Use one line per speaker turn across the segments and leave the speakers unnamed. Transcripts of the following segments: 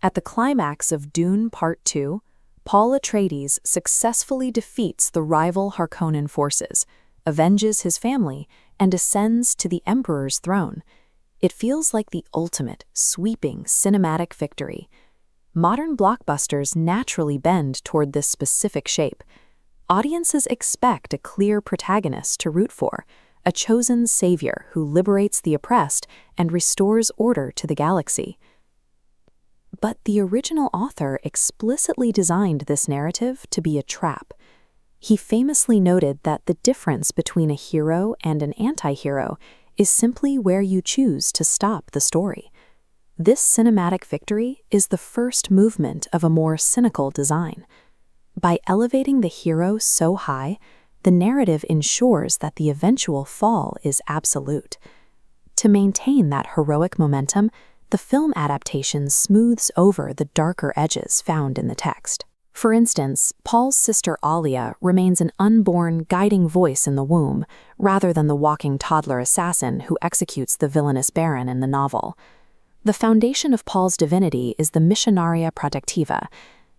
At the climax of Dune Part 2, Paul Atreides successfully defeats the rival Harkonnen forces, avenges his family, and ascends to the Emperor's throne. It feels like the ultimate, sweeping, cinematic victory. Modern blockbusters naturally bend toward this specific shape. Audiences expect a clear protagonist to root for, a chosen savior who liberates the oppressed and restores order to the galaxy. But the original author explicitly designed this narrative to be a trap. He famously noted that the difference between a hero and an anti-hero is simply where you choose to stop the story. This cinematic victory is the first movement of a more cynical design. By elevating the hero so high, the narrative ensures that the eventual fall is absolute. To maintain that heroic momentum, the film adaptation smooths over the darker edges found in the text. For instance, Paul's sister Alia remains an unborn, guiding voice in the womb, rather than the walking toddler assassin who executes the villainous Baron in the novel. The foundation of Paul's divinity is the Missionaria Protectiva.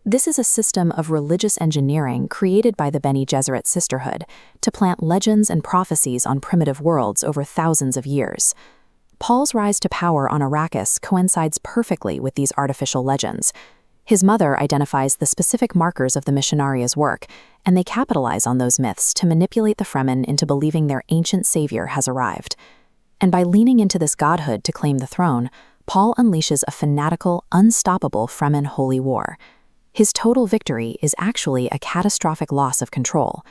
This is a system of religious engineering created by the Bene Gesserit sisterhood to plant legends and prophecies on primitive worlds over thousands of years. Paul's rise to power on Arrakis coincides perfectly with these artificial legends. His mother identifies the specific markers of the Missionaria's work, and they capitalize on those myths to manipulate the Fremen into believing their ancient savior has arrived. And by leaning into this godhood to claim the throne, Paul unleashes a fanatical, unstoppable Fremen holy war. His total victory is actually a catastrophic loss of control.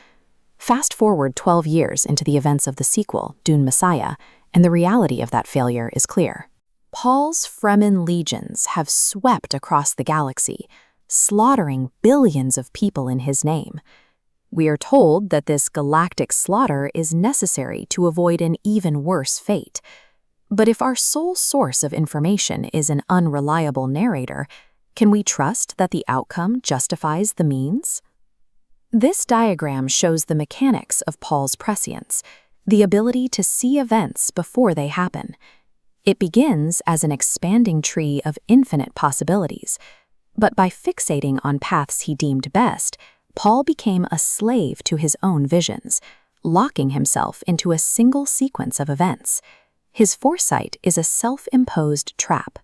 Fast forward 12 years into the events of the sequel, Dune Messiah, and the reality of that failure is clear. Paul's Fremen legions have swept across the galaxy, slaughtering billions of people in his name. We are told that this galactic slaughter is necessary to avoid an even worse fate. But if our sole source of information is an unreliable narrator, can we trust that the outcome justifies the means? This diagram shows the mechanics of Paul's prescience, the ability to see events before they happen. It begins as an expanding tree of infinite possibilities, but by fixating on paths he deemed best, Paul became a slave to his own visions, locking himself into a single sequence of events. His foresight is a self-imposed trap.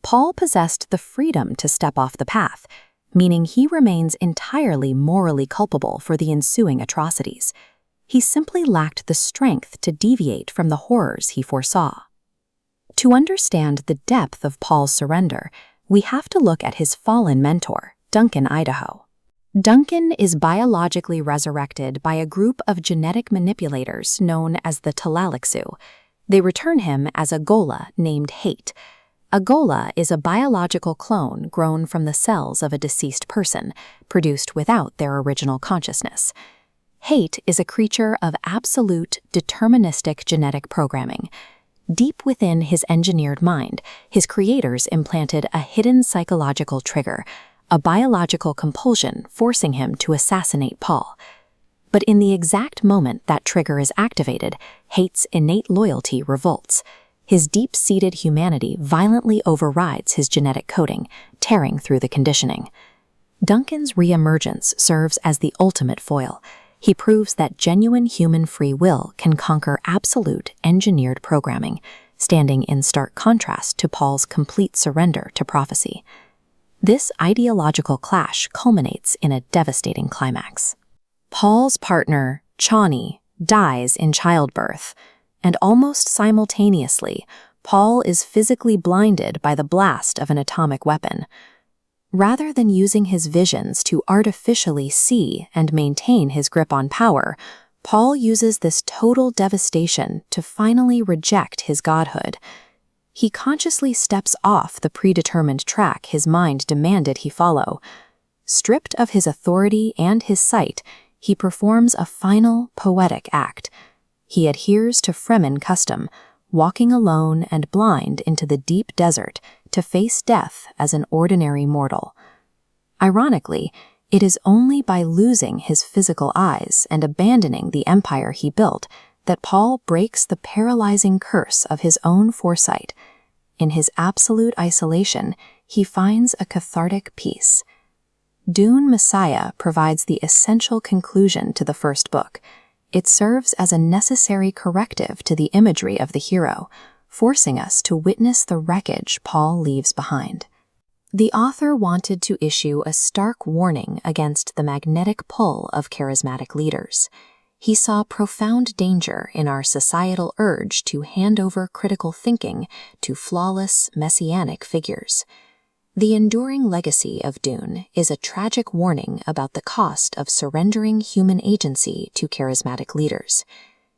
Paul possessed the freedom to step off the path, meaning he remains entirely morally culpable for the ensuing atrocities. He simply lacked the strength to deviate from the horrors he foresaw. To understand the depth of Paul's surrender, we have to look at his fallen mentor, Duncan Idaho. Duncan is biologically resurrected by a group of genetic manipulators known as the Tleilaxu. They return him as a ghola named Hayt. A ghola is a biological clone grown from the cells of a deceased person, produced without their original consciousness. Hayt is a creature of absolute, deterministic genetic programming. Deep within his engineered mind, his creators implanted a hidden psychological trigger, a biological compulsion forcing him to assassinate Paul. But in the exact moment that trigger is activated, Hayt's innate loyalty revolts. His deep-seated humanity violently overrides his genetic coding, tearing through the conditioning. Duncan's reemergence serves as the ultimate foil. He proves that genuine human free will can conquer absolute engineered programming, standing in stark contrast to Paul's complete surrender to prophecy. This ideological clash culminates in a devastating climax. Paul's partner, Chani, dies in childbirth, and almost simultaneously, Paul is physically blinded by the blast of an atomic weapon. Rather than using his visions to artificially see and maintain his grip on power, Paul uses this total devastation to finally reject his godhood. He consciously steps off the predetermined track his mind demanded he follow. Stripped of his authority and his sight, he performs a final, poetic act. He adheres to Fremen custom, walking alone and blind into the deep desert to face death as an ordinary mortal. Ironically, it is only by losing his physical eyes and abandoning the empire he built that Paul breaks the paralyzing curse of his own foresight. In his absolute isolation, he finds a cathartic peace. Dune Messiah provides the essential conclusion to the first book. It serves as a necessary corrective to the imagery of the hero, forcing us to witness the wreckage Paul leaves behind. The author wanted to issue a stark warning against the magnetic pull of charismatic leaders. He saw profound danger in our societal urge to hand over critical thinking to flawless, messianic figures. The enduring legacy of Dune is a tragic warning about the cost of surrendering human agency to charismatic leaders.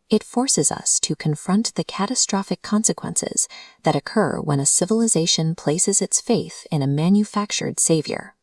It forces us to confront the catastrophic consequences that occur when a civilization places its faith in a manufactured savior.